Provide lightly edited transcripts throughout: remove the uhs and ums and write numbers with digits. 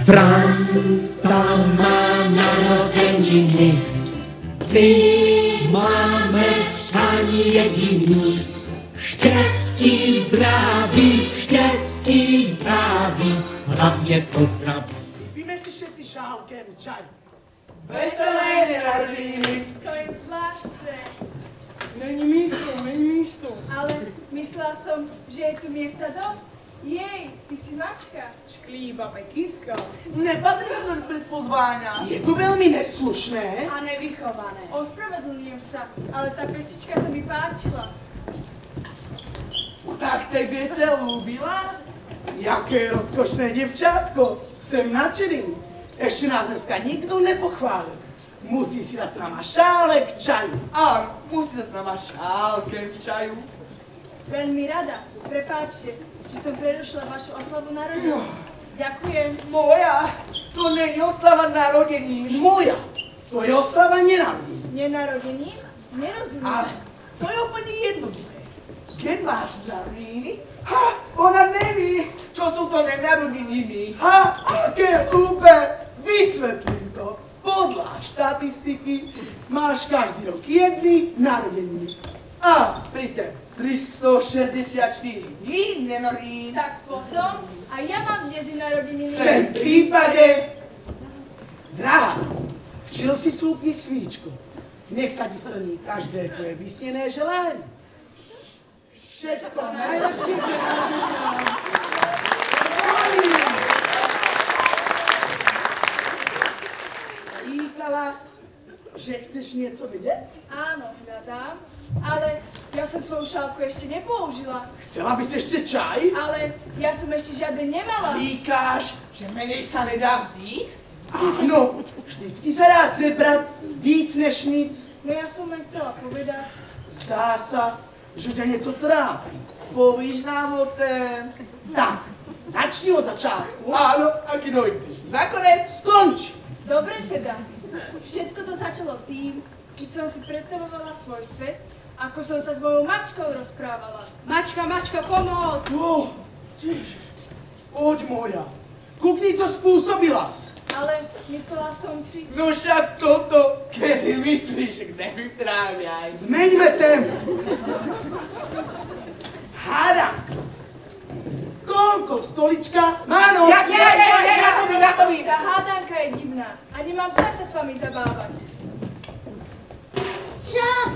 Franta má narozeniny, my máme přání jediný. Štěstí, zdraví, hlavně to zdraví. Vypíme si všetci šálkem čaj. Veselé nenarozeniny. To je zvláštne. Není místo. Ale myslela som, že je tu miesta dosť. Jej, ty si mačka. Šklíba pekíska. Nepatríš sem bez pozvania. Je to veľmi neslušné. A nevychované. Ospravedlňujem sa, ale tá pesnička sa mi páčila. Tak tebe sa ľúbila? Jaké rozkošné devčátko. Sem nadšený. Ešte nás dneska nikto nepochválil. Musí si dať s nama šálek čaju. Áno, musí dať s nama šálkem čaju. Veľmi rada. Prepáčte, že som prerušila vašu oslavu narodenín. Ďakujem. Moja, to není oslava narodenín. Moja, to je oslava nenarodenín. Nenarodenín? Nerozumiem. Ale to je úplne jednoduché. Keď máš narodeniny, ona neví, čo sú to nenarodeniny. Aké hlúpe, vysvetlím to. Podľa štatistiky máš každý rok jedny narodeniny. A pritom 364 dní nenarodení. Tak potom, a ja mám dnes narodeniny. V tom prípade, drahá, včil si súpni svíčku. Nech sa ti splní každé tvoje vysnené želanie. Všetko najlepšie pre narodeninám. Říkala, že chceš niečo vedieť? Áno, hľadám, ale ja som svoju šálku ešte nepoužila. Chcela by si ešte čaj? Ale ja som ešte žiaden nemala. Říkáš, že menej sa nedá vzít? Áno, vždycky sa dá zebrať víc než nic. No ja som len chcela povedať. Zdá sa, že ťa niečo trápi. Povíš nám o tém. Tak, začni od začiatku. Áno, ak dojdeš. Nakonec skonči. Dobre teda. Všetko to začalo tým, keď som si predstavovala svoj svet, ako som sa s mojou mačkou rozprávala. Mačka, pomoc! Ježiš, poď moja. Kukni, co spôsobila si. Ale myslela som si... No však toto, kedy myslíš, kde vypráviaj. Zmeňme tému. Hádam. Koľko stolička má nohy? Ja to vím. Tá hádanka je divná a nemám čas sa s vami zabávať. Čas!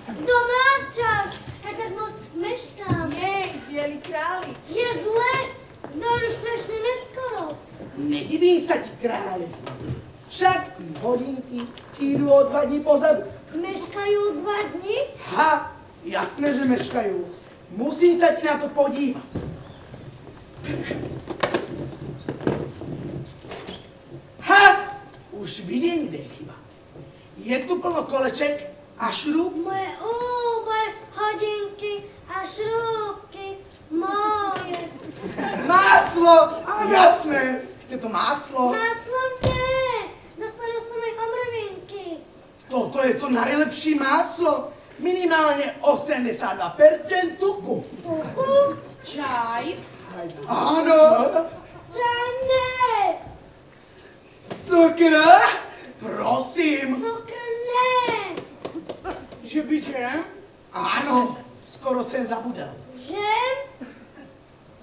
Kto má čas? Ja tak moc meškám. Jej, bielý králik. Je zle. Dojdu strašne neskoro. Nediví sa ti, kráľe. Však tí hodinky idú o 2 dní pozadu. Meškajú 2 dní? Jasné, že meškajú. Musím sa ti na to podívať. Už vidím, kde je chyba. Je tu plno koleček a šrúb. Moje hodinky a šrúbky. Moje. Máslo! Jasné. Chce to máslo? Máslo nie. Dostanú sa moje omrvinky. Toto je to najlepšie máslo. Minimálne 82% tuku. Tuku? Čaj? Áno. Čaj nie. Cukr? Prosím. Cukr nie. Že by džem? Áno. Skoro sem zabudel. Žem?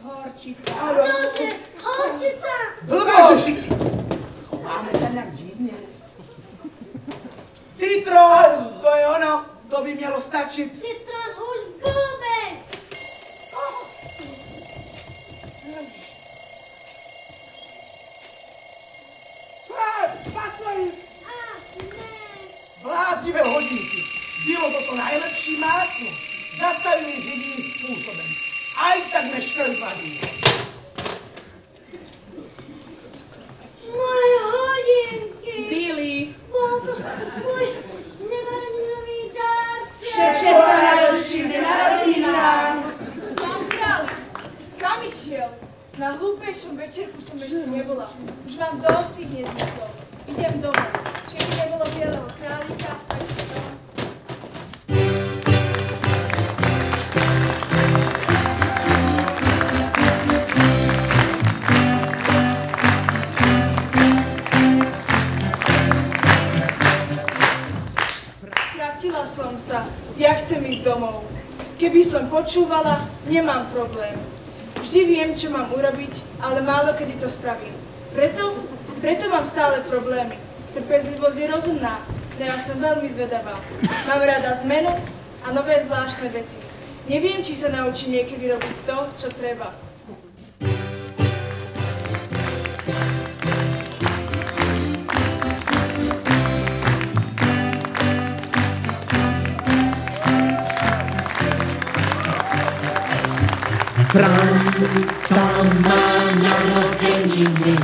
Horčica. Čože? Horčica? Blbosti! Chováme sa nejak divne. Citrón! To je ono. To by mělo stačiť. Citrón už vôbec. Blázivé hodinky. Bylo toto najlepší máslo. Zastavili ich jediným spôsobom. Aj tak meškajú 2 dní. Moje hodinky. Billy. Bol to môj nenarodeninový dárček. Všetko najlepšie nenarodeninám. Pán králik, kam išiel? Na hlúpejšom večerku som ešte nebola. Už mám dosť tých nezmyslov. Idem domov. Keby nebolo bieleho králika, tak si dom. Stratila som sa. Ja chcem ísť domov. Keby som počúvala, nemám problém. Vždy viem, čo mám urobiť, ale málo kedy to spravím. Preto mám stále problémy. Trpezlivosť je rozumná, no ja som veľmi zvedavá. Mám rada zmenu a nové zvláštne veci. Neviem, či sa naučím niekedy robiť to, čo treba. Franta má narozeniny,